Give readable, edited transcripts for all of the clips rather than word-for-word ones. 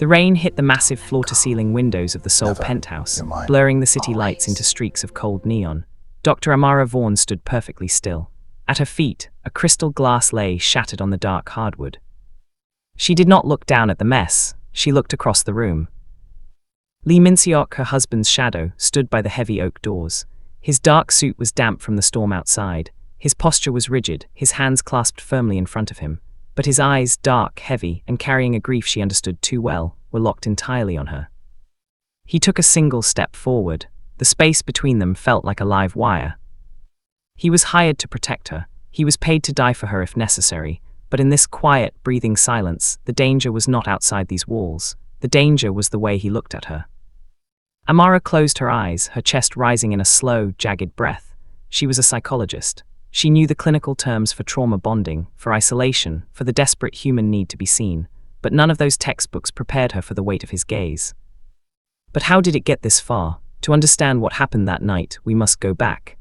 The rain hit the massive floor-to-ceiling windows of the Seoul penthouse, blurring the city lights into streaks of cold neon. Dr. Amara Vaughn stood perfectly still. At her feet, a crystal glass lay shattered on the dark hardwood. She did not look down at the mess. She looked across the room. Lee Min-seok, her husband's shadow, stood by the heavy oak doors. His dark suit was damp from the storm outside. His posture was rigid, his hands clasped firmly in front of him. But his eyes, dark, heavy, and carrying a grief she understood too well, were locked entirely on her. He took a single step forward. The space between them felt like a live wire. He was hired to protect her. He was paid to die for her if necessary. But in this quiet, breathing silence, the danger was not outside these walls. The danger was the way he looked at her. Amara closed her eyes, her chest rising in a slow, jagged breath. She was a psychologist. She knew the clinical terms for trauma bonding, for isolation, for the desperate human need to be seen, but none of those textbooks prepared her for the weight of his gaze. But how did it get this far? To understand what happened that night, we must go back.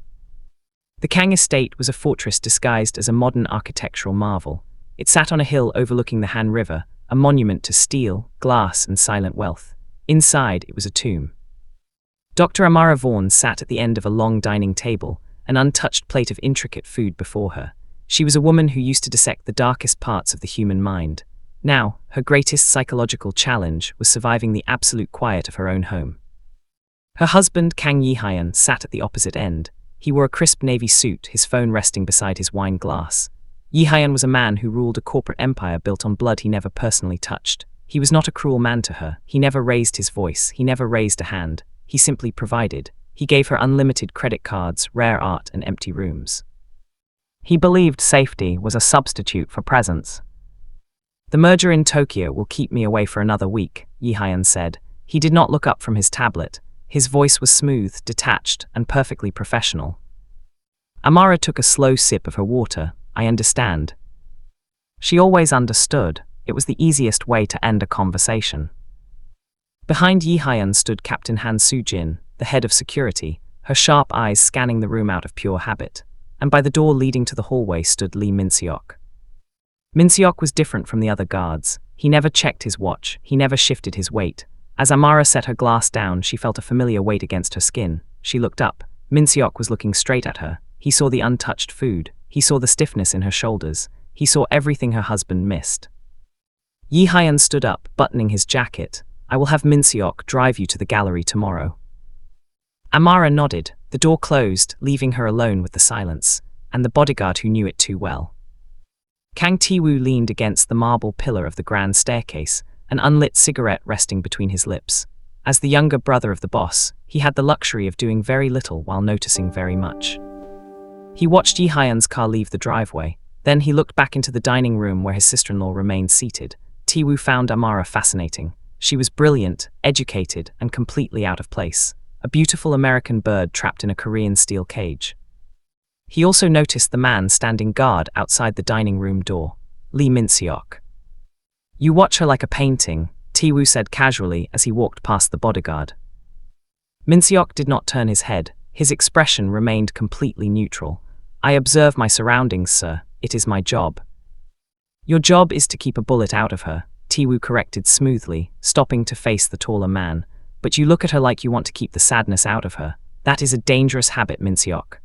The Kang estate was a fortress disguised as a modern architectural marvel. It sat on a hill overlooking the Han River, a monument to steel, glass, and silent wealth. Inside, it was a tomb. Dr. Amara Vaughn sat at the end of a long dining table, an untouched plate of intricate food before her. She was a woman who used to dissect the darkest parts of the human mind. Now, her greatest psychological challenge was surviving the absolute quiet of her own home. Her husband, Kang Yi-hyun, sat at the opposite end. He wore a crisp navy suit, his phone resting beside his wine glass. Yi-hyun was a man who ruled a corporate empire built on blood he never personally touched. He was not a cruel man to her. He never raised his voice. He never raised a hand. He simply provided. He gave her unlimited credit cards, rare art, and empty rooms. He believed safety was a substitute for presence. "The merger in Tokyo will keep me away for another week," Yi-hyun said. He did not look up from his tablet. His voice was smooth, detached, and perfectly professional. Amara took a slow sip of her water. "I understand." She always understood. It was the easiest way to end a conversation. Behind Yi-hyun stood Captain Han Soo-jin, the head of security, her sharp eyes scanning the room out of pure habit. And by the door leading to the hallway stood Lee Min-seok. Min-seok was different from the other guards. He never checked his watch. He never shifted his weight. As Amara set her glass down, she felt a familiar weight against her skin. She looked up. Min-seok was looking straight at her. He saw the untouched food. He saw the stiffness in her shoulders. He saw everything her husband missed. Yi-hyun stood up, buttoning his jacket. "I will have Min-seok drive you to the gallery tomorrow." Amara nodded. The door closed, leaving her alone with the silence, and the bodyguard who knew it too well. Kang Tae-woo leaned against the marble pillar of the grand staircase, an unlit cigarette resting between his lips. As the younger brother of the boss, he had the luxury of doing very little while noticing very much. He watched Yi-hyun's car leave the driveway. Then he looked back into the dining room where his sister-in-law remained seated. Tae-woo found Amara fascinating. She was brilliant, educated, and completely out of place. A beautiful American bird trapped in a Korean steel cage. He also noticed the man standing guard outside the dining room door, Lee Min-seok. "You watch her like a painting," Tae-woo said casually as he walked past the bodyguard. Min-seok did not turn his head. His expression remained completely neutral. "I observe my surroundings, sir. It is my job." "Your job is to keep a bullet out of her," Tae-woo corrected smoothly, stopping to face the taller man. "But you look at her like you want to keep the sadness out of her. That is a dangerous habit, Min-seok."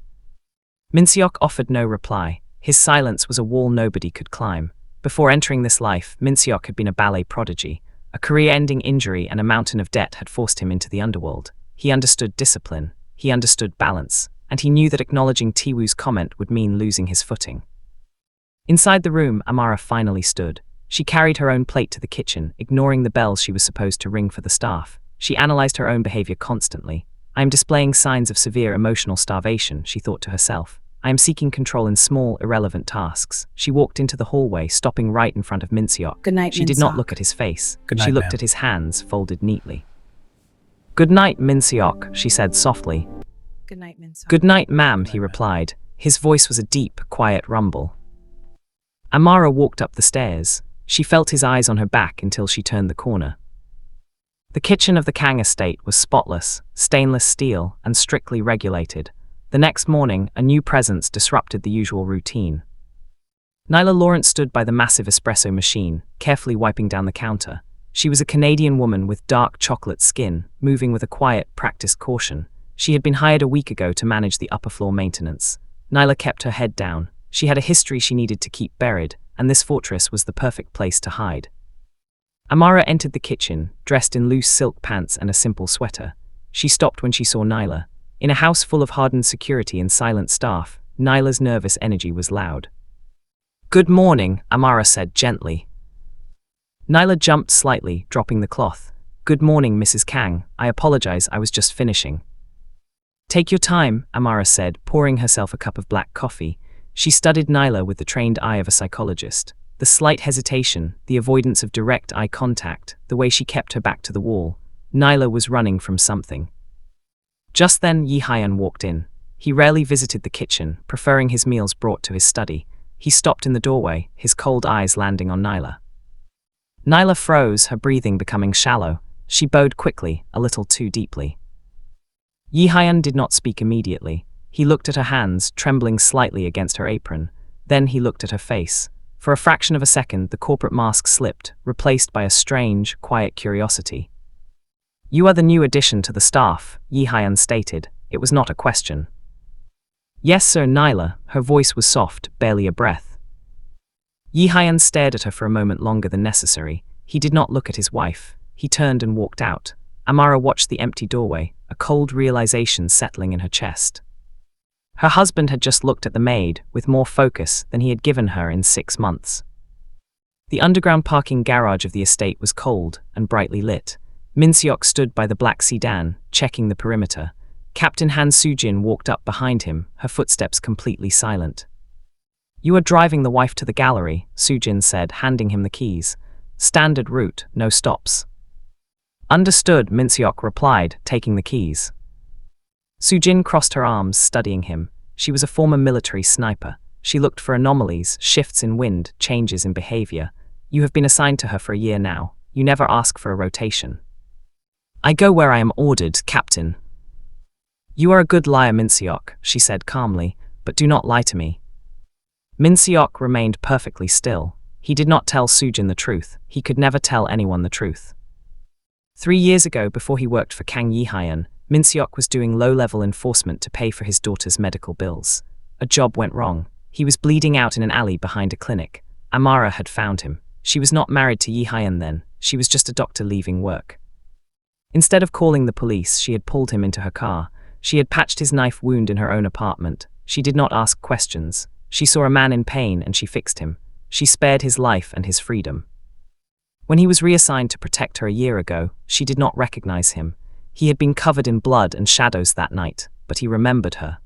Min-seok offered no reply. His silence was a wall nobody could climb. Before entering this life, Min-seok had been a ballet prodigy. A career-ending injury and a mountain of debt had forced him into the underworld. He understood discipline. He understood balance. And he knew that acknowledging Tae-woo's comment would mean losing his footing. Inside the room, Amara finally stood. She carried her own plate to the kitchen, ignoring the bells she was supposed to ring for the staff. She analyzed her own behavior constantly. "I am displaying signs of severe emotional starvation," she thought to herself. "I am seeking control in small, irrelevant tasks." She walked into the hallway, stopping right in front of Min-seok. "Good night, She did not look at his face. She looked at his hands, folded neatly. "Good night, Min-seok," she said softly. "Good night, Min-seok." "Good night, ma'am," he replied. His voice was a deep, quiet rumble. Amara walked up the stairs. She felt his eyes on her back until she turned the corner. The kitchen of the Kang estate was spotless, stainless steel, and strictly regulated. The next morning, a new presence disrupted the usual routine. Nyla Lawrence stood by the massive espresso machine, carefully wiping down the counter. She was a Canadian woman with dark chocolate skin, moving with a quiet, practiced caution. She had been hired a week ago to manage the upper floor maintenance. Nyla kept her head down. She had a history she needed to keep buried, and this fortress was the perfect place to hide. Amara entered the kitchen, dressed in loose silk pants and a simple sweater. She stopped when she saw Nyla. In a house full of hardened security and silent staff, Nyla's nervous energy was loud. "Good morning," Amara said gently. Nyla jumped slightly, dropping the cloth. "Good morning, Mrs. Kang. I apologize, I was just finishing." "Take your time," Amara said, pouring herself a cup of black coffee. She studied Nyla with the trained eye of a psychologist. The slight hesitation, the avoidance of direct eye contact, the way she kept her back to the wall. Nyla was running from something. Just then, Yi Hyan walked in. He rarely visited the kitchen, preferring his meals brought to his study. He stopped in the doorway, his cold eyes landing on Nyla. Nyla froze, her breathing becoming shallow. She bowed quickly, a little too deeply. Yi Hyan did not speak immediately. He looked at her hands, trembling slightly against her apron. Then he looked at her face. For a fraction of a second, the corporate mask slipped, replaced by a strange, quiet curiosity. "You are the new addition to the staff," Yi Hyan stated. It was not a question. "Yes, sir, Nyla." Her voice was soft, barely a breath. Yi Hyan stared at her for a moment longer than necessary. He did not look at his wife. He turned and walked out. Amara watched the empty doorway, a cold realization settling in her chest. Her husband had just looked at the maid, with more focus than he had given her in 6 months. The underground parking garage of the estate was cold and brightly lit. Min Seok stood by the black sedan, checking the perimeter. Captain Han Soo-jin walked up behind him, her footsteps completely silent. "You are driving the wife to the gallery," Soo-jin said, handing him the keys. "Standard route, no stops." "Understood," Min Seok replied, taking the keys. Soo-jin crossed her arms, studying him. She was a former military sniper. She looked for anomalies, shifts in wind, changes in behavior. "You have been assigned to her for a year now. You never ask for a rotation." "I go where I am ordered, Captain." "You are a good liar, Min Seok," she said calmly, "but do not lie to me." Min Seok remained perfectly still. He did not tell Soo-jin the truth. He could never tell anyone the truth. 3 years ago, before he worked for Kang Yi Hyan, Min Seok was doing low-level enforcement to pay for his daughter's medical bills. A job went wrong. He was bleeding out in an alley behind a clinic. Amara had found him. She was not married to Yi Hyan then. She was just a doctor leaving work. Instead of calling the police, she had pulled him into her car. She had patched his knife wound in her own apartment. She did not ask questions. She saw a man in pain and she fixed him. She spared his life and his freedom. When he was reassigned to protect her a year ago, she did not recognize him. He had been covered in blood and shadows that night, but he remembered her.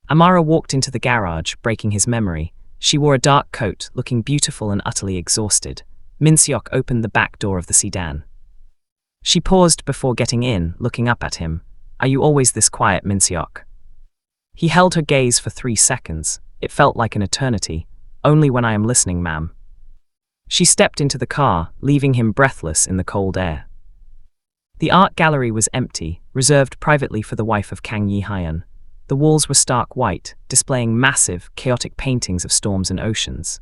Amara walked into the garage, breaking his memory. She wore a dark coat, looking beautiful and utterly exhausted. Min Seok opened the back door of the sedan. She paused before getting in, looking up at him. "Are you always this quiet, Min Seok?" He held her gaze for 3 seconds. It felt like an eternity. "Only when I am listening, ma'am." She stepped into the car, leaving him breathless in the cold air. The art gallery was empty, reserved privately for the wife of Kang Yi Hyan. The walls were stark white, displaying massive, chaotic paintings of storms and oceans.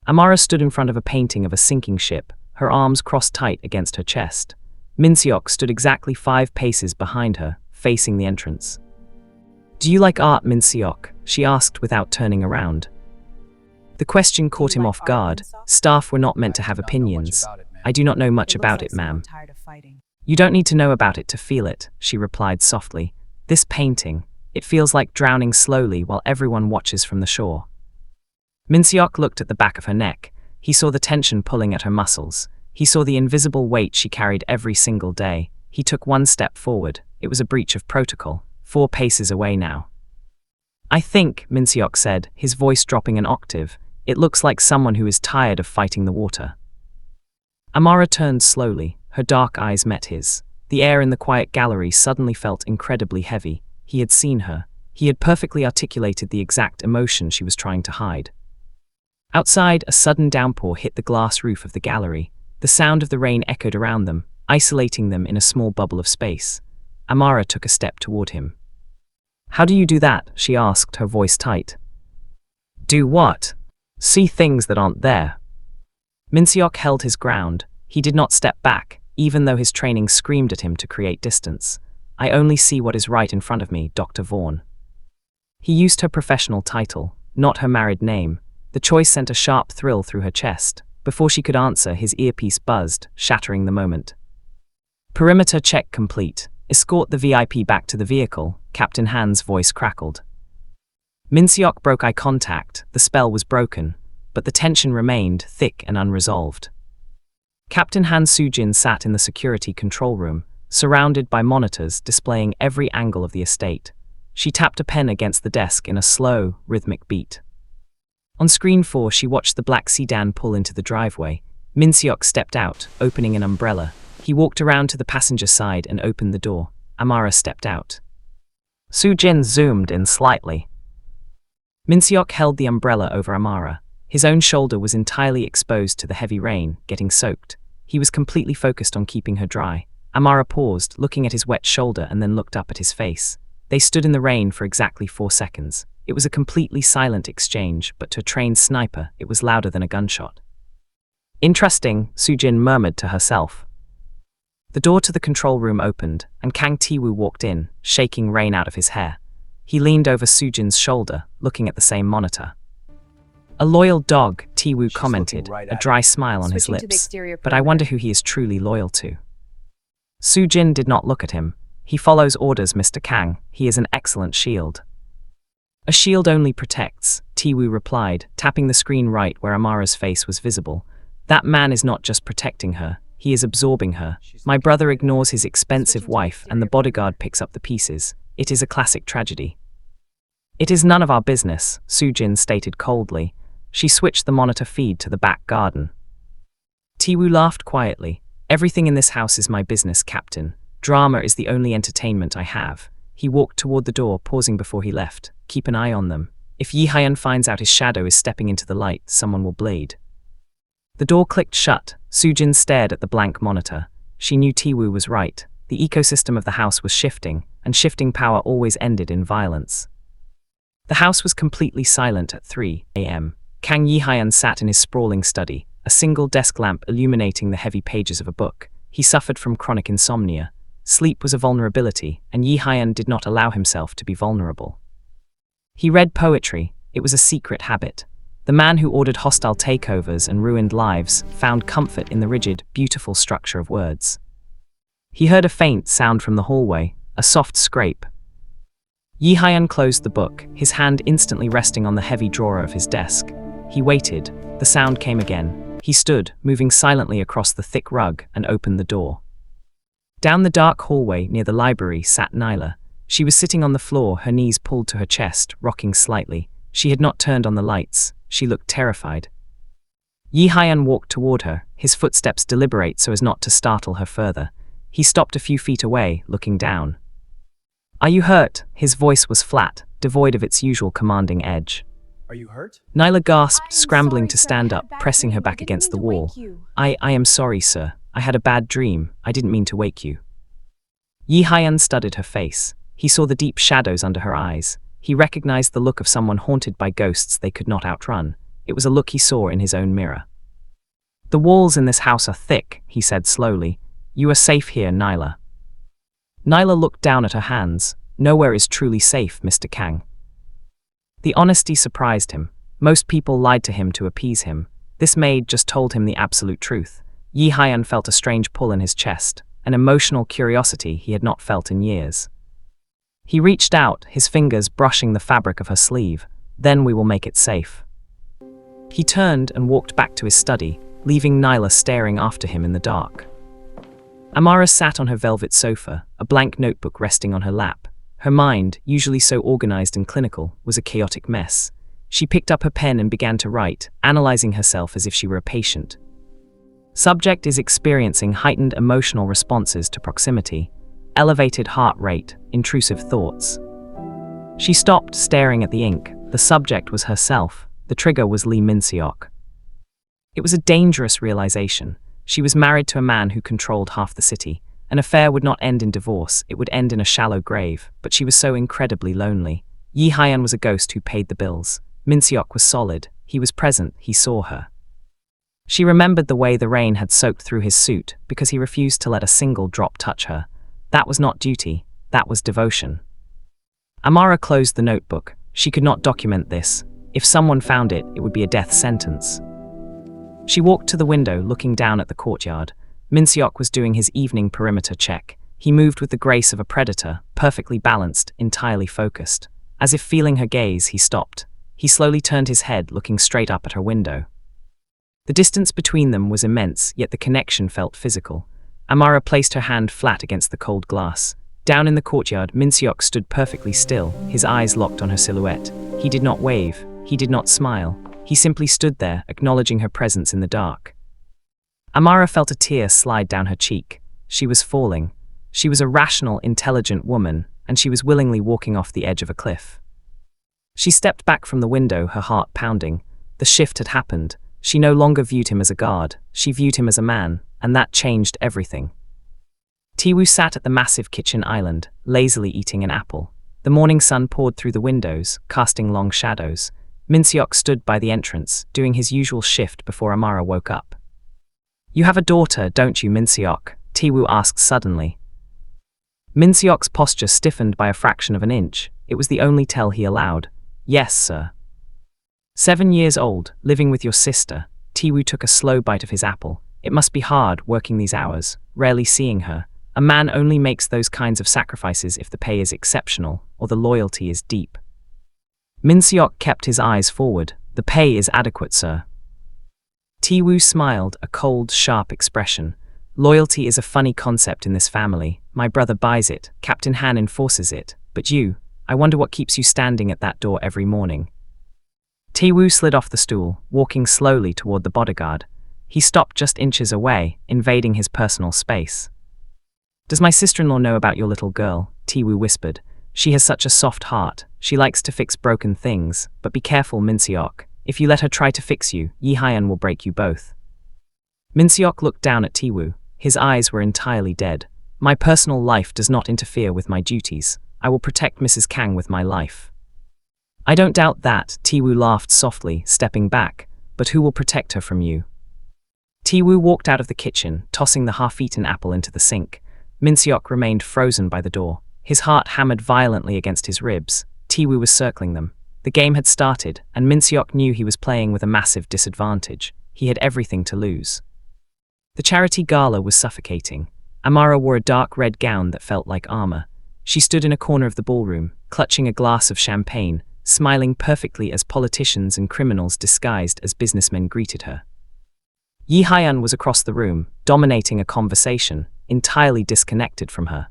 Amara stood in front of a painting of a sinking ship, her arms crossed tight against her chest. Min Seok stood exactly 5 paces behind her, facing the entrance. "Do you like art, Min Seok?" she asked without turning around. The question caught him off guard. Staff were not meant to have opinions. "I do not know much about it, ma'am." "You don't need to know about it to feel it," she replied softly. "This painting, it feels like drowning slowly while everyone watches from the shore." Min Seok looked at the back of her neck. He saw the tension pulling at her muscles. He saw the invisible weight she carried every single day. He took 1 step forward. It was a breach of protocol. 4 paces away now. "I think," Min Seok said, his voice dropping an octave, "it looks like someone who is tired of fighting the water." Amara turned slowly. Her dark eyes met his. The air in the quiet gallery suddenly felt incredibly heavy. He had seen her. He had perfectly articulated the exact emotion she was trying to hide. Outside, a sudden downpour hit the glass roof of the gallery. The sound of the rain echoed around them, isolating them in a small bubble of space. Amara took a step toward him. "How do you do that?" she asked, her voice tight. "Do what?" "See things that aren't there." Min Seok held his ground. He did not step back, even though his training screamed at him to create distance. I only see what is right in front of me, Dr. Vaughn. He used her professional title, not her married name. The choice sent a sharp thrill through her chest. Before she could answer, his earpiece buzzed, shattering the moment. Perimeter check complete. Escort the VIP back to the vehicle, Captain Han's voice crackled. Min-seok broke eye contact. The spell was broken, but the tension remained, thick and unresolved. Captain Han Soo-jin sat in the security control room, surrounded by monitors displaying every angle of the estate. She tapped a pen against the desk in a slow, rhythmic beat. On screen 4, she watched the black sedan pull into the driveway. Min-seok stepped out, opening an umbrella. He walked around to the passenger side and opened the door. Amara stepped out. Soo-jin zoomed in slightly. Min-seok held the umbrella over Amara. His own shoulder was entirely exposed to the heavy rain, getting soaked. He was completely focused on keeping her dry. Amara paused, looking at his wet shoulder, and then looked up at his face. They stood in the rain for exactly 4 seconds. It was a completely silent exchange, but to a trained sniper, it was louder than a gunshot. Interesting, Soo-jin murmured to herself. The door to the control room opened, and Kang Tae-woo walked in, shaking rain out of his hair. He leaned over Soo-jin's shoulder, looking at the same monitor. A loyal dog, Tae-woo commented, a dry smile on his lips. But I wonder who he is truly loyal to. Soo-jin did not look at him. He follows orders, Mr. Kang. He is an excellent shield. A shield only protects, Tae-woo replied, tapping the screen right where Amara's face was visible. That man is not just protecting her, he is absorbing her. My brother ignores his expensive wife and the bodyguard picks up the pieces. It is a classic tragedy. It is none of our business, Soo-jin stated coldly. She switched the monitor feed to the back garden. Tae-woo laughed quietly. Everything in this house is my business, Captain. Drama is the only entertainment I have. He walked toward the door, pausing before he left. Keep an eye on them. If Yi Hyun finds out his shadow is stepping into the light, someone will bleed. The door clicked shut. Soo-jin stared at the blank monitor. She knew Tae-woo was right. The ecosystem of the house was shifting, and shifting power always ended in violence. The house was completely silent at 3 a.m. Kang Yi-hyun sat in his sprawling study, a single desk lamp illuminating the heavy pages of a book. He suffered from chronic insomnia. Sleep was a vulnerability, and Yi-hyun did not allow himself to be vulnerable. He read poetry. It was a secret habit. The man who ordered hostile takeovers and ruined lives found comfort in the rigid, beautiful structure of words. He heard a faint sound from the hallway, a soft scrape. Yi-hyun closed the book, his hand instantly resting on the heavy drawer of his desk. He waited. The sound came again. He stood, moving silently across the thick rug, and opened the door. Down the dark hallway near the library sat Nyla. She was sitting on the floor, her knees pulled to her chest, rocking slightly. She had not turned on the lights. She looked terrified. Yi-hyun walked toward her, his footsteps deliberate so as not to startle her further. He stopped a few feet away, looking down. Are you hurt? His voice was flat, devoid of its usual commanding edge. Are you hurt? Nyla gasped, scrambling to stand up, pressing her back against the wall. I am sorry, sir. I had a bad dream. I didn't mean to wake you. Yi-hyun studied her face. He saw the deep shadows under her eyes. He recognized the look of someone haunted by ghosts they could not outrun. It was a look he saw in his own mirror. The walls in this house are thick, he said slowly. You are safe here, Nyla. Nyla looked down at her hands. Nowhere is truly safe, Mr. Kang. The honesty surprised him. Most people lied to him to appease him. This maid just told him the absolute truth. Yi-hyun felt a strange pull in his chest, an emotional curiosity he had not felt in years. He reached out, his fingers brushing the fabric of her sleeve. Then we will make it safe. He turned and walked back to his study, leaving Nyla staring after him in the dark. Amara sat on her velvet sofa, a blank notebook resting on her lap. Her mind, usually so organized and clinical, was a chaotic mess. She picked up her pen and began to write, analyzing herself as if she were a patient. Subject is experiencing heightened emotional responses to proximity, elevated heart rate, intrusive thoughts. She stopped, staring at the ink. The subject was herself. The trigger was Lee Min-seok. It was a dangerous realization. She was married to a man who controlled half the city. An affair would not end in divorce, it would end in a shallow grave, but she was so incredibly lonely. Yi-hyun was a ghost who paid the bills. Min-seok was solid. He was present, he saw her. She remembered the way the rain had soaked through his suit because he refused to let a single drop touch her. That was not duty, that was devotion. Amara closed the notebook. She could not document this. If someone found it, it would be a death sentence. She walked to the window, looking down at the courtyard. Minseok was doing his evening perimeter check. He moved with the grace of a predator, perfectly balanced, entirely focused. As if feeling her gaze, he stopped. He slowly turned his head, looking straight up at her window. The distance between them was immense, yet the connection felt physical. Amara placed her hand flat against the cold glass. Down in the courtyard, Minseok stood perfectly still, his eyes locked on her silhouette. He did not wave, he did not smile. He simply stood there, acknowledging her presence in the dark. Amara felt a tear slide down her cheek. She was falling. She was a rational, intelligent woman, and she was willingly walking off the edge of a cliff. She stepped back from the window, her heart pounding. The shift had happened. She no longer viewed him as a guard. She viewed him as a man, and that changed everything. Tiwoo sat at the massive kitchen island, lazily eating an apple. The morning sun poured through the windows, casting long shadows. Minseok stood by the entrance, doing his usual shift before Amara woke up. "You have a daughter, don't you, Minseok?" Tiwoo asked suddenly. Minseok's posture stiffened by a fraction of an inch. It was the only tell he allowed. "Yes, sir." 7 years old, living with your sister. Tiwoo took a slow bite of his apple. It must be hard, working these hours, rarely seeing her. A man only makes those kinds of sacrifices if the pay is exceptional, or the loyalty is deep. Minseok kept his eyes forward. "The pay is adequate, sir." Tiwoo smiled, a cold, sharp expression. "Loyalty is a funny concept in this family. My brother buys it, Captain Han enforces it. But you, I wonder what keeps you standing at that door every morning." Tiwoo slid off the stool, walking slowly toward the bodyguard. He stopped just inches away, invading his personal space. "Does my sister-in-law know about your little girl?" Tiwoo whispered. "She has such a soft heart. She likes to fix broken things. But be careful, Minseok. If you let her try to fix you, Yi Hyun will break you both." Minseok looked down at Tiwoo. His eyes were entirely dead. "My personal life does not interfere with my duties. I will protect Mrs. Kang with my life." "I don't doubt that," Tiwoo laughed softly, stepping back. "But who will protect her from you?" Tiwoo walked out of the kitchen, tossing the half-eaten apple into the sink. Minseok remained frozen by the door. His heart hammered violently against his ribs. Tiwoo was circling them. The game had started, and Minseok knew he was playing with a massive disadvantage. He had everything to lose. The charity gala was suffocating. Amara wore a dark red gown that felt like armor. She stood in a corner of the ballroom, clutching a glass of champagne, smiling perfectly as politicians and criminals disguised as businessmen greeted her. Yi Hyun was across the room, dominating a conversation, entirely disconnected from her.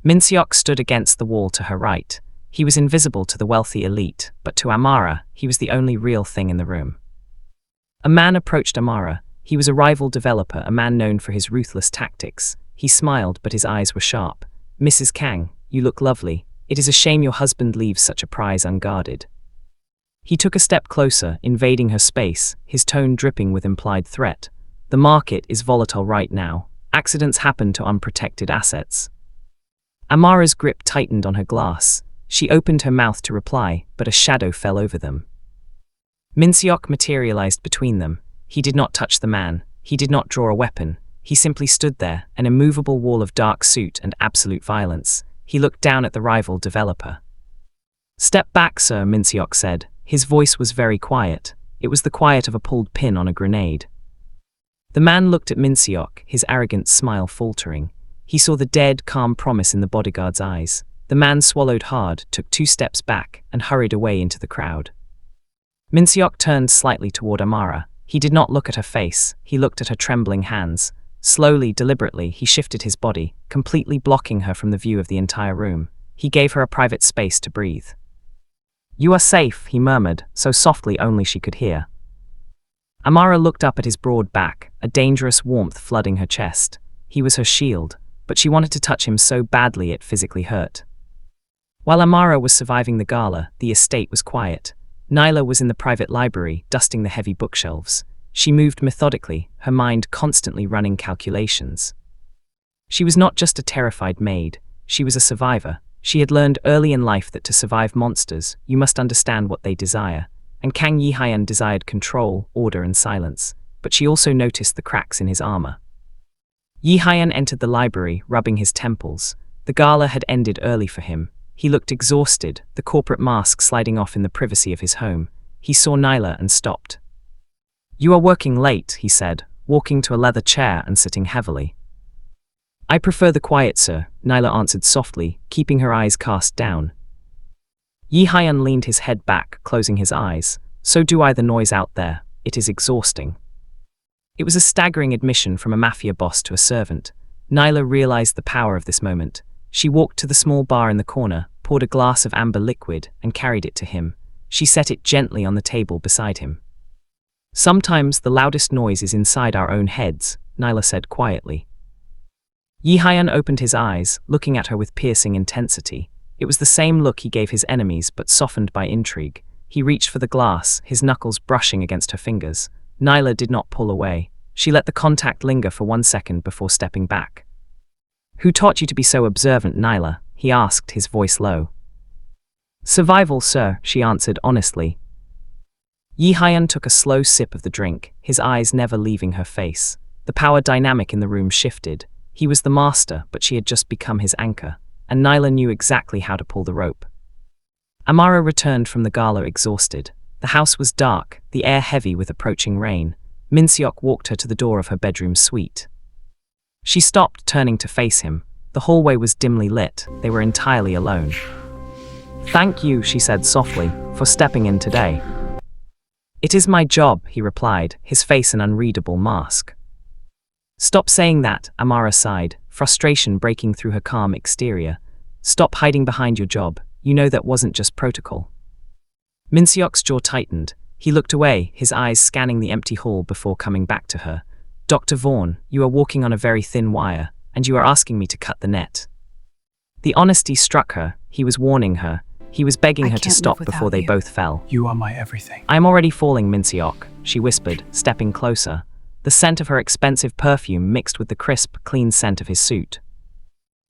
Minseok stood against the wall to her right. He was invisible to the wealthy elite, but to Amara, he was the only real thing in the room. A man approached Amara. He was a rival developer, a man known for his ruthless tactics. He smiled, but his eyes were sharp. "Mrs. Kang, you look lovely. It is a shame your husband leaves such a prize unguarded." He took a step closer, invading her space, his tone dripping with implied threat. "The market is volatile right now. Accidents happen to unprotected assets." Amara's grip tightened on her glass. She opened her mouth to reply, but a shadow fell over them. Minseok materialized between them. He did not touch the man. He did not draw a weapon. He simply stood there, an immovable wall of dark suit and absolute violence. He looked down at the rival developer. "Step back, sir," Minseok said. His voice was very quiet. It was the quiet of a pulled pin on a grenade. The man looked at Minseok, his arrogant smile faltering. He saw the dead, calm promise in the bodyguard's eyes. The man swallowed hard, took 2 steps back, and hurried away into the crowd. Minseok turned slightly toward Amara. He did not look at her face. He looked at her trembling hands. Slowly, deliberately, he shifted his body, completely blocking her from the view of the entire room. He gave her a private space to breathe. "You are safe," he murmured, so softly only she could hear. Amara looked up at his broad back, a dangerous warmth flooding her chest. He was her shield, but she wanted to touch him so badly it physically hurt. While Amara was surviving the gala, the estate was quiet. Nyla was in the private library, dusting the heavy bookshelves. She moved methodically, her mind constantly running calculations. She was not just a terrified maid, she was a survivor. She had learned early in life that to survive monsters, you must understand what they desire. And Kang Yi Hyun desired control, order and silence. but she also noticed the cracks in his armor. Yi Haiyan entered the library, rubbing his temples. The gala had ended early for him. He looked exhausted, the corporate mask sliding off in the privacy of his home. He saw Nyla and stopped. "You are working late," he said, walking to a leather chair and sitting heavily. "I prefer the quiet, sir," Nyla answered softly, keeping her eyes cast down. Yi Haiyan leaned his head back, closing his eyes. "So do I. The noise out there. It is exhausting." It was a staggering admission from a mafia boss to a servant. Nyla realized the power of this moment. She walked to the small bar in the corner, poured a glass of amber liquid, and carried it to him. She set it gently on the table beside him. "Sometimes the loudest noise is inside our own heads," Nyla said quietly. Yi Haiyan opened his eyes, looking at her with piercing intensity. It was the same look he gave his enemies, but softened by intrigue. He reached for the glass, his knuckles brushing against her fingers. Nyla did not pull away. She let the contact linger for 1 second before stepping back. "Who taught you to be so observant, Nyla?" he asked, his voice low. "Survival, sir," she answered honestly. Yi Haiyan took a slow sip of the drink, his eyes never leaving her face. The power dynamic in the room shifted. He was the master, but she had just become his anchor, and Nyla knew exactly how to pull the rope. Amara returned from the gala exhausted. The house was dark, the air heavy with approaching rain. Minseok walked her to the door of her bedroom suite. She stopped, turning to face him. The hallway was dimly lit. They were entirely alone. "Thank you," she said softly, "for stepping in today." "It is my job," he replied, his face an unreadable mask. "Stop saying that," Amara sighed, frustration breaking through her calm exterior. "Stop hiding behind your job. You know that wasn't just protocol." Minseok's jaw tightened. He looked away, his eyes scanning the empty hall before coming back to her. "Dr. Vaughn, you are walking on a very thin wire, and you are asking me to cut the net." The honesty struck her. He was warning her. He was begging her to stop before they both fell. "You are my everything." "I am already falling, Minseok," she whispered, stepping closer. The scent of her expensive perfume mixed with the crisp, clean scent of his suit.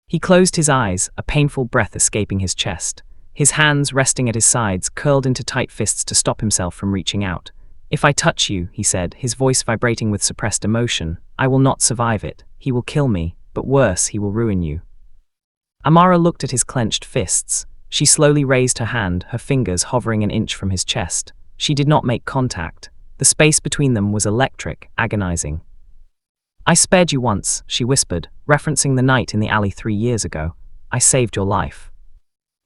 He closed his eyes, a painful breath escaping his chest. His hands, resting at his sides, curled into tight fists to stop himself from reaching out. "If I touch you," he said, his voice vibrating with suppressed emotion, "I will not survive it. He will kill me, but worse, he will ruin you." Amara looked at his clenched fists. She slowly raised her hand, her fingers hovering an inch from his chest. She did not make contact. The space between them was electric, agonizing. "I spared you once," she whispered, referencing the night in the alley 3 years ago. "I saved your life."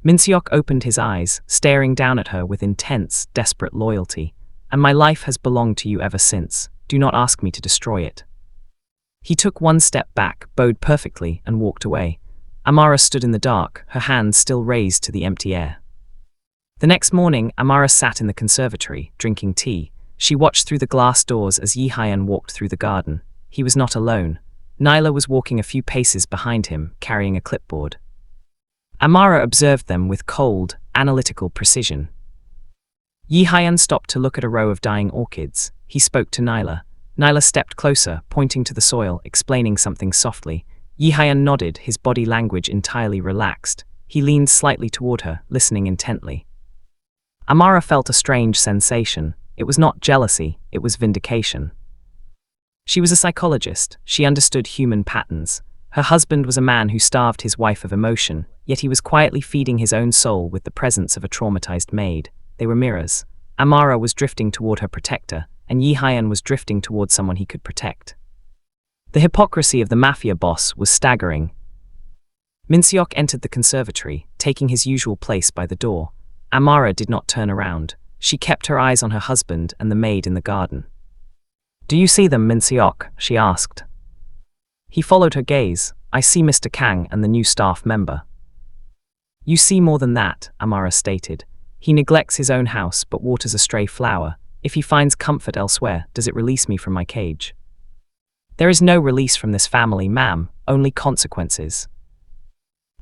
Minseok opened his eyes, staring down at her with intense, desperate loyalty. "And my life has belonged to you ever since. Do not ask me to destroy it." He took 1 step back, bowed perfectly, and walked away. Amara stood in the dark, her hands still raised to the empty air. The next morning, Amara sat in the conservatory, drinking tea. She watched through the glass doors as Yi Haiyan walked through the garden. He was not alone. Nyla was walking a few paces behind him, carrying a clipboard. Amara observed them with cold, analytical precision. Yi Haiyan stopped to look at a row of dying orchids. He spoke to Nyla. Nyla stepped closer, pointing to the soil, explaining something softly. Yi Haiyan nodded, his body language entirely relaxed. He leaned slightly toward her, listening intently. Amara felt a strange sensation. It was not jealousy, it was vindication. She was a psychologist. She understood human patterns. Her husband was a man who starved his wife of emotion, yet he was quietly feeding his own soul with the presence of a traumatized maid. They were mirrors. Amara was drifting toward her protector, and Yi Haiyan was drifting toward someone he could protect. The hypocrisy of the mafia boss was staggering. Minseok entered the conservatory, taking his usual place by the door. Amara did not turn around. She kept her eyes on her husband and the maid in the garden. "Do you see them, Minseok?" she asked. He followed her gaze. "I see Mr. Kang and the new staff member." "You see more than that," Amara stated. "He neglects his own house but waters a stray flower. If he finds comfort elsewhere, does it release me from my cage?" "There is no release from this family, ma'am, only consequences."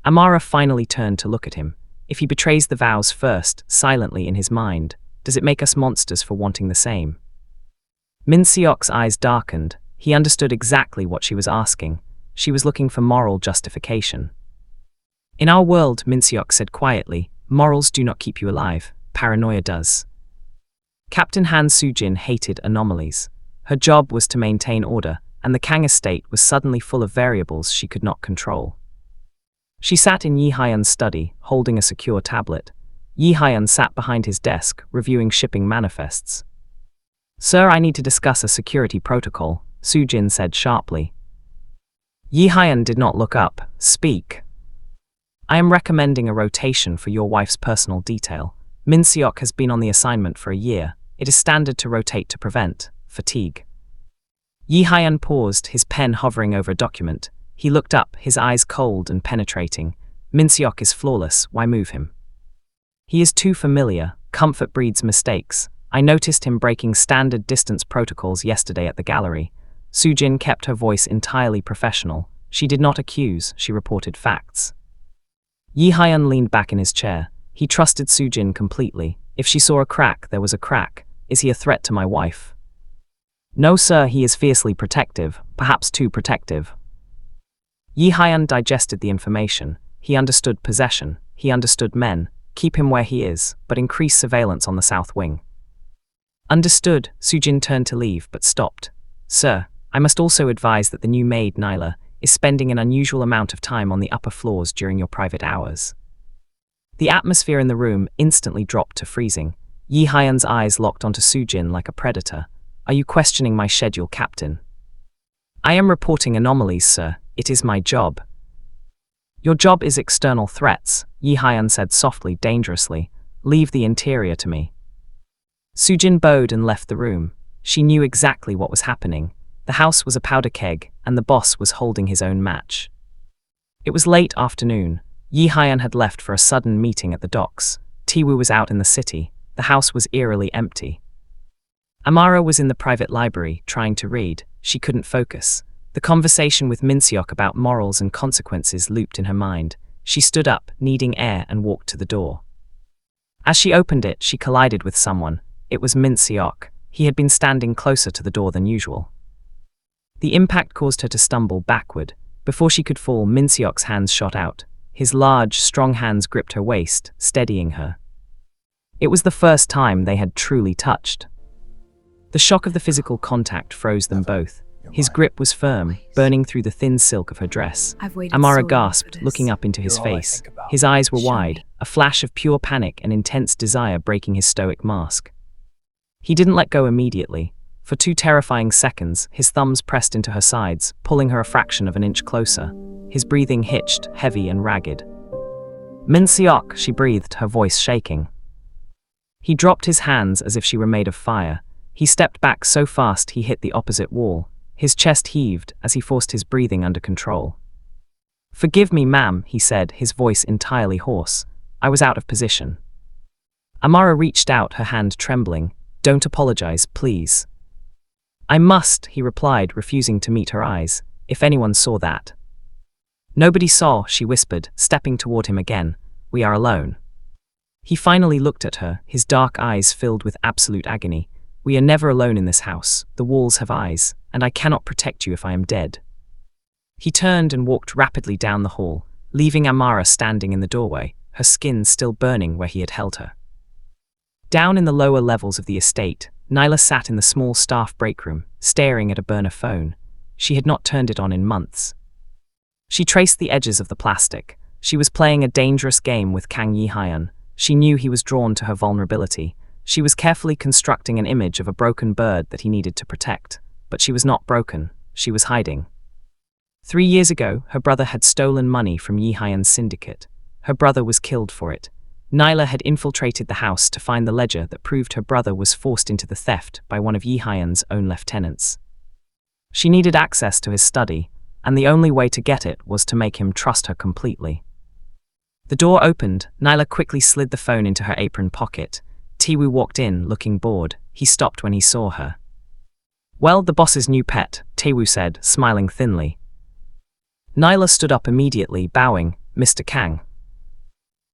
Amara finally turned to look at him. If he betrays the vows first, silently in his mind, does it make us monsters for wanting the same? Minseok's eyes darkened. He understood exactly what she was asking. She was looking for moral justification. "In our world," Minseok said quietly, "morals do not keep you alive. Paranoia does." Captain Han Soo-jin hated anomalies. Her job was to maintain order, and the Kang estate was suddenly full of variables she could not control. She sat in Yi Hyun's study, holding a secure tablet. Yi Hyun sat behind his desk, reviewing shipping manifests. "Sir, I need to discuss a security protocol," Soo-jin said sharply. Yi Hyun did not look up. "Speak." "I am recommending a rotation for your wife's personal detail. Min Seok has been on the assignment for a year. It is standard to rotate to prevent fatigue." Yi Hyun paused, his pen hovering over a document. He looked up, his eyes cold and penetrating. "Min Seok is flawless, why move him? He is too familiar. Comfort breeds mistakes. I noticed him breaking standard distance protocols yesterday at the gallery." Soo-jin kept her voice entirely professional. She did not accuse, she reported facts. Yi Hyun leaned back in his chair. He trusted Soo-jin completely. If she saw a crack, there was a crack. Is he a threat to my wife? "No, sir, he is fiercely protective, perhaps too protective." Yi Hyun digested the information. He understood possession. He understood men. Keep him where he is, but increase surveillance on the south wing. Understood. Soo-jin turned to leave, but stopped. "Sir, I must also advise that the new maid, Nyla, is spending an unusual amount of time on the upper floors during your private hours." The atmosphere in the room instantly dropped to freezing. Yi Hyun's eyes locked onto Soo-jin like a predator. "Are you questioning my schedule, Captain?" "I am reporting anomalies, sir. It is my job." "Your job is external threats," Yi Hyun said softly, dangerously. "Leave the interior to me." Soo-jin bowed and left the room. She knew exactly what was happening. The house was a powder keg, and the boss was holding his own match. It was late afternoon. Yi Hyun had left for a sudden meeting at the docks. Taewoo was out in the city. The house was eerily empty. Amara was in the private library, trying to read. She couldn't focus. The conversation with Min Seok about morals and consequences looped in her mind. She stood up, needing air, and walked to the door. As she opened it, she collided with someone. It was Min Seok. He had been standing closer to the door than usual. The impact caused her to stumble backward. Before she could fall, Min Seok's hands shot out. His large, strong hands gripped her waist, steadying her. It was the first time they had truly touched. The shock of the physical contact froze them both. His grip was firm, burning through the thin silk of her dress. Amara gasped, looking up into his face. His eyes were wide, a flash of pure panic and intense desire breaking his stoic mask. He didn't let go immediately. For 2 terrifying seconds, his thumbs pressed into her sides, pulling her a fraction of an inch closer. His breathing hitched, heavy and ragged. "Min Seok," she breathed, her voice shaking. He dropped his hands as if she were made of fire. He stepped back so fast he hit the opposite wall. His chest heaved as he forced his breathing under control. "Forgive me, ma'am," he said, his voice entirely hoarse. "I was out of position." Amara reached out, her hand trembling. "Don't apologize, please." "I must," he replied, refusing to meet her eyes. "If anyone saw that." "Nobody saw," she whispered, stepping toward him again. "We are alone." He finally looked at her, his dark eyes filled with absolute agony. "We are never alone in this house. The walls have eyes, and I cannot protect you if I am dead." He turned and walked rapidly down the hall, leaving Amara standing in the doorway, her skin still burning where he had held her. Down in the lower levels of the estate, Nyla sat in the small staff break room, staring at a burner phone. She had not turned it on in months. She traced the edges of the plastic. She was playing a dangerous game with Kang Yi Hyun. She knew he was drawn to her vulnerability. She was carefully constructing an image of a broken bird that he needed to protect. But she was not broken. She was hiding. 3 years ago, her brother had stolen money from Yi Hyun's syndicate. Her brother was killed for it. Nyla had infiltrated the house to find the ledger that proved her brother was forced into the theft by one of Yi Hyun's own lieutenants. She needed access to his study, and the only way to get it was to make him trust her completely. The door opened. Nyla quickly slid the phone into her apron pocket. Taewoo walked in, looking bored. He stopped when he saw her. "Well, the boss's new pet," Taewoo said, smiling thinly. Nyla stood up immediately, bowing. "Mr. Kang."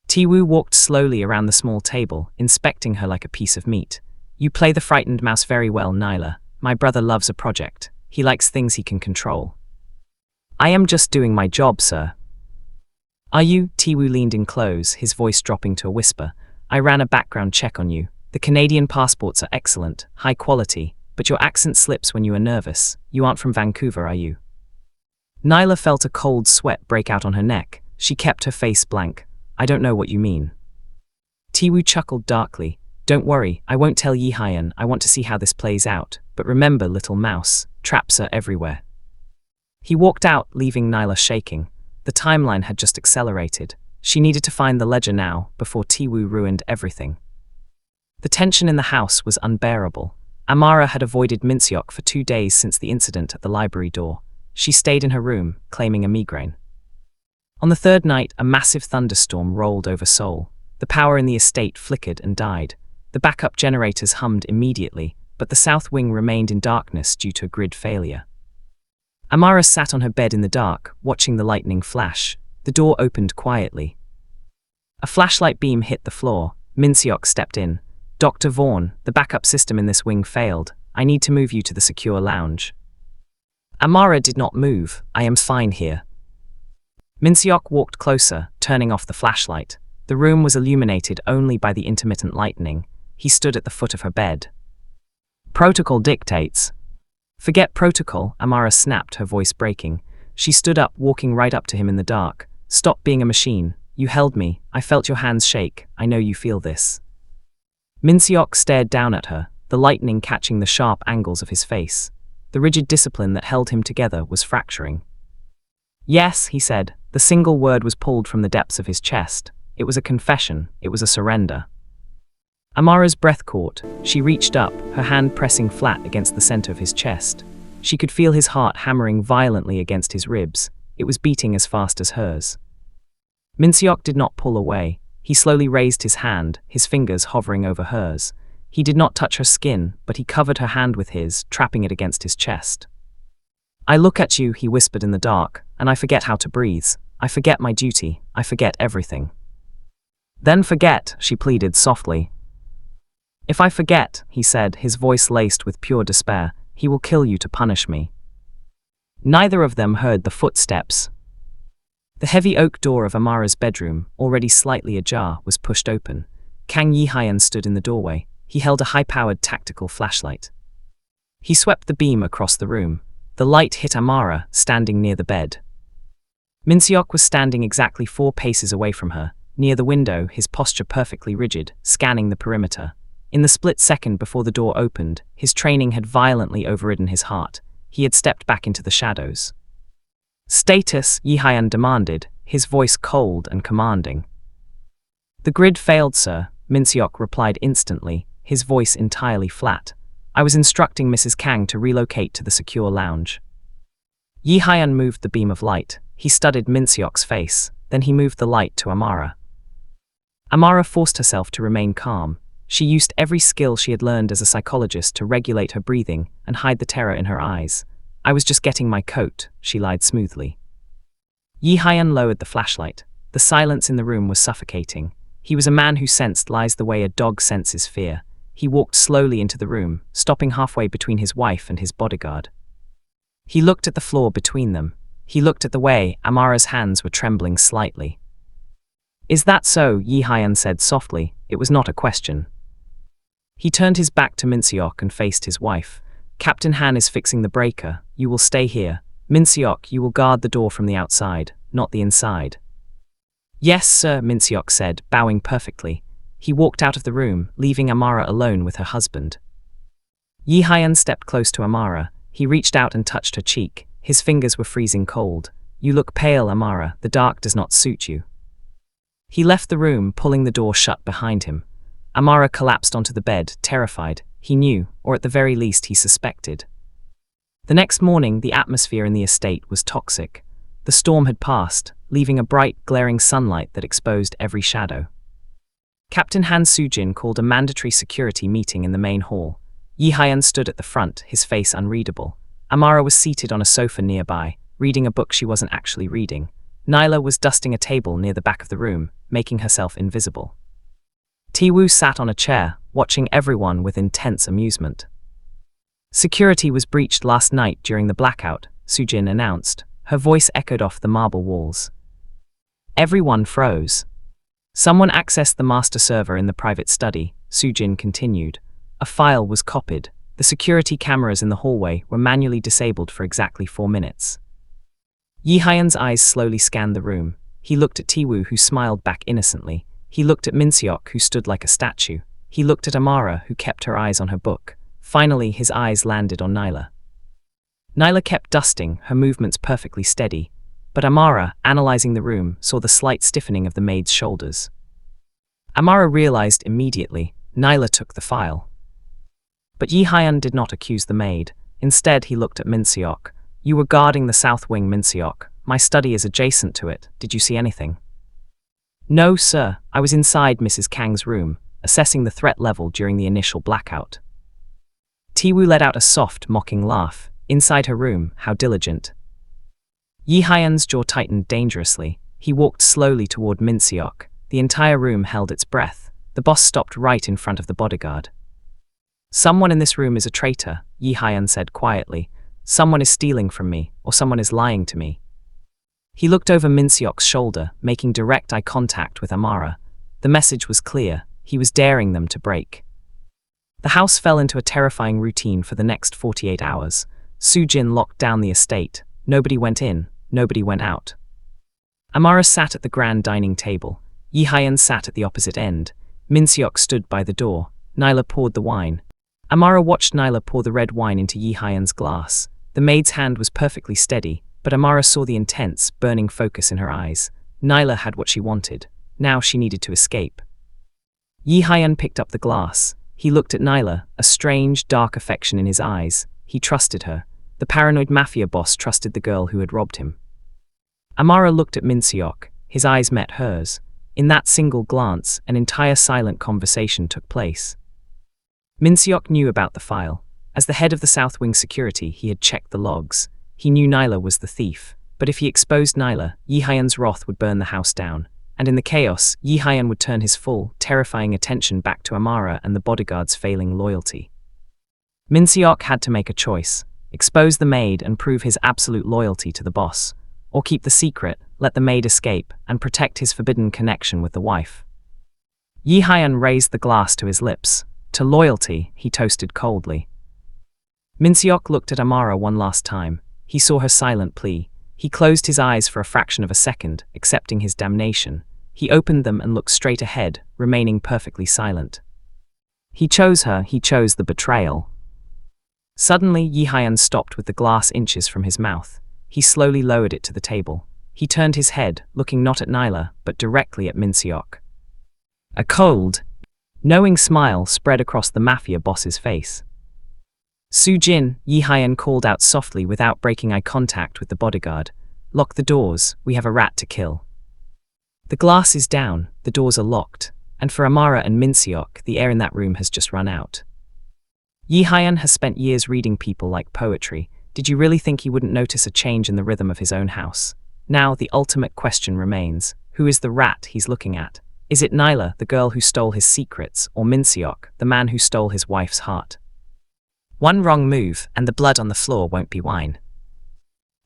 Taewoo walked slowly around the small table, inspecting her like a piece of meat. "You play the frightened mouse very well, Nyla. My brother loves a project. He likes things he can control." "I am just doing my job, sir." "Are you?" Taewoo leaned in close, his voice dropping to a whisper. "I ran a background check on you. The Canadian passports are excellent, high quality. but your accent slips when you are nervous. You aren't from Vancouver, are you? Nyla felt a cold sweat break out on her neck. She kept her face blank. I don't know what you mean. Tiwu chuckled darkly. Don't worry, I won't tell Yi-Hyan. I want to see how this plays out. But remember, little mouse, traps are everywhere. He walked out, leaving Nyla shaking. The timeline had just accelerated. She needed to find the ledger now, before Tiwu ruined everything. The tension in the house was unbearable. Amara had avoided Minseok for 2 days since the incident at the library door. She stayed in her room, claiming a migraine. On the third night, a massive thunderstorm rolled over Seoul. The power in the estate flickered and died. The backup generators hummed immediately, but the south wing remained in darkness due to a grid failure. Amara sat on her bed in the dark, watching the lightning flash. The door opened quietly. A flashlight beam hit the floor. Minseok stepped in. Dr. Vaughn, the backup system in this wing failed. I need to move you to the secure lounge. Amara did not move. I am fine here. Minseok walked closer, turning off the flashlight. The room was illuminated only by the intermittent lightning. He stood at the foot of her bed. Protocol dictates. Forget protocol, Amara snapped, her voice breaking. She stood up, walking right up to him in the dark. Stop being a machine. You held me. I felt your hands shake. I know you feel this. Minseok stared down at her, the lightning catching the sharp angles of his face. The rigid discipline that held him together was fracturing. Yes, he said. The single word was pulled from the depths of his chest. It was a confession. It was a surrender. Amara's breath caught. She reached up, her hand pressing flat against the center of his chest. She could feel his heart hammering violently against his ribs. It was beating as fast as hers. Minseok did not pull away. He slowly raised his hand, his fingers hovering over hers. He did not touch her skin, but he covered her hand with his, trapping it against his chest. I look at you, he whispered in the dark, and I forget how to breathe. I forget my duty. I forget everything. Then forget, she pleaded softly. If I forget, he said, his voice laced with pure despair, he will kill you to punish me. Neither of them heard the footsteps. The heavy oak door of Amara's bedroom, already slightly ajar, was pushed open. Kang Yi-Hyan stood in the doorway. He held a high-powered tactical flashlight. He swept the beam across the room. The light hit Amara, standing near the bed. Minseok was standing exactly 4 paces away from her, near the window, his posture perfectly rigid, scanning the perimeter. In the split second before the door opened, his training had violently overridden his heart. He had stepped back into the shadows. Status, Yi-Hyan demanded, his voice cold and commanding. The grid failed, sir, Minseok replied instantly, his voice entirely flat. I was instructing Mrs. Kang to relocate to the secure lounge. Yi-Hyan moved the beam of light. He studied Minseok's face, then he moved the light to Amara. Amara forced herself to remain calm. She used every skill she had learned as a psychologist to regulate her breathing and hide the terror in her eyes. I was just getting my coat, she lied smoothly. Yi-Hyan lowered the flashlight. The silence in the room was suffocating. He was a man who sensed lies the way a dog senses fear. He walked slowly into the room, stopping halfway between his wife and his bodyguard. He looked at the floor between them. He looked at the way Amara's hands were trembling slightly. Is that so? Yi-Hyan said softly. It was not a question. He turned his back to Minseok and faced his wife. Captain Han is fixing the breaker. You will stay here. Minseok, you will guard the door from the outside, not the inside. Yes, sir, Minseok said, bowing perfectly. He walked out of the room, leaving Amara alone with her husband. Yi-Hyan stepped close to Amara. He reached out and touched her cheek. His fingers were freezing cold. You look pale, Amara. The dark does not suit you. He left the room, pulling the door shut behind him. Amara collapsed onto the bed, terrified. He knew, or at the very least he suspected. The next morning, the atmosphere in the estate was toxic. The storm had passed, leaving a bright, glaring sunlight that exposed every shadow. Captain Han Soo-jin called a mandatory security meeting in the main hall. Yi-Hyan stood at the front, his face unreadable. Amara was seated on a sofa nearby, reading a book she wasn't actually reading. Nyla was dusting a table near the back of the room, making herself invisible. Tiwu sat on a chair, watching everyone with intense amusement. Security was breached last night during the blackout, Soo-jin announced. Her voice echoed off the marble walls. Everyone froze. Someone accessed the master server in the private study, Soo-jin continued. A file was copied. The security cameras in the hallway were manually disabled for exactly 4 minutes. Yi Hyan's eyes slowly scanned the room. He looked at Tiwoo, who smiled back innocently. He looked at Minseok, who stood like a statue. He looked at Amara, who kept her eyes on her book. Finally, his eyes landed on Nyla. Nyla kept dusting, her movements perfectly steady, but Amara, analyzing the room, saw the slight stiffening of the maid's shoulders. Amara realized immediately. Nyla took the file. But Yi Hyan did not accuse the maid. Instead, he looked at Minseok. "You were guarding the south wing, Minseok. My study is adjacent to it. Did you see anything?" "No, sir. I was inside Mrs. Kang's room, assessing the threat level during the initial blackout." Tiwoo let out a soft, mocking laugh. Inside her room, how diligent. Yi Hyan's jaw tightened dangerously. He walked slowly toward Minseok. The entire room held its breath. The boss stopped right in front of the bodyguard. "Someone in this room is a traitor," Yi Hyan said quietly. "Someone is stealing from me, or someone is lying to me." He looked over Minseok's shoulder, making direct eye contact with Amara. The message was clear. He was daring them to break. The house fell into a terrifying routine for the next 48 hours. Soo-jin locked down the estate. Nobody went in, nobody went out. Amara sat at the grand dining table. Yi Hyan sat at the opposite end. Minseok stood by the door. Nyla poured the wine. Amara watched Nyla pour the red wine into Yi Hyan's glass. The maid's hand was perfectly steady, but Amara saw the intense, burning focus in her eyes. Nyla had what she wanted. Now she needed to escape. Yi Hyan picked up the glass. He looked at Nyla, a strange, dark affection in his eyes. He trusted her. The paranoid Mafia boss trusted the girl who had robbed him. Amara looked at Minseok. His eyes met hers. In that single glance, an entire silent conversation took place. Minseok knew about the file. As the head of the South Wing security, he had checked the logs. He knew Nyla was the thief. But if he exposed Nyla, Yi Hyan's wrath would burn the house down. And in the chaos, Yi Hyan would turn his full, terrifying attention back to Amara and the bodyguard's failing loyalty. Minseok had to make a choice. Expose the maid and prove his absolute loyalty to the boss. Or keep the secret, let the maid escape, and protect his forbidden connection with the wife. Yi Hyan raised the glass to his lips. To loyalty, he toasted coldly. Minseok looked at Amara one last time. He saw her silent plea. He closed his eyes for a fraction of a second, accepting his damnation. He opened them and looked straight ahead, remaining perfectly silent. He chose her, he chose the betrayal. Suddenly, Yi Hyan stopped with the glass inches from his mouth. He slowly lowered it to the table. He turned his head, looking not at Nyla, but directly at Minseok. A cold, knowing smile spread across the Mafia boss's face. "Soo-jin," Yi Hyan called out softly without breaking eye contact with the bodyguard. "Lock the doors, we have a rat to kill." The glass is down, the doors are locked, and for Amara and Minseok, the air in that room has just run out. Yi Hyan has spent years reading people like poetry. Did you really think he wouldn't notice a change in the rhythm of his own house? Now, the ultimate question remains. Who is the rat he's looking at? Is it Nyla, the girl who stole his secrets, or Minseok, the man who stole his wife's heart? One wrong move, and the blood on the floor won't be wine.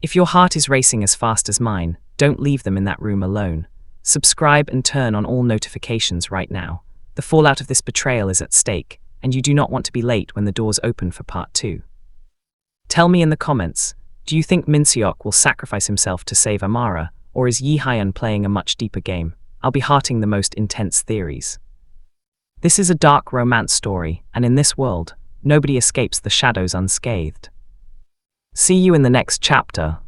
If your heart is racing as fast as mine, don't leave them in that room alone. Subscribe and turn on all notifications right now. The fallout of this betrayal is at stake, and you do not want to be late when the doors open for part 2. Tell me in the comments, do you think Minseok will sacrifice himself to save Amara, or is Yi Hyan playing a much deeper game? I'll be hearting the most intense theories. This is a dark romance story, and in this world, nobody escapes the shadows unscathed. See you in the next chapter.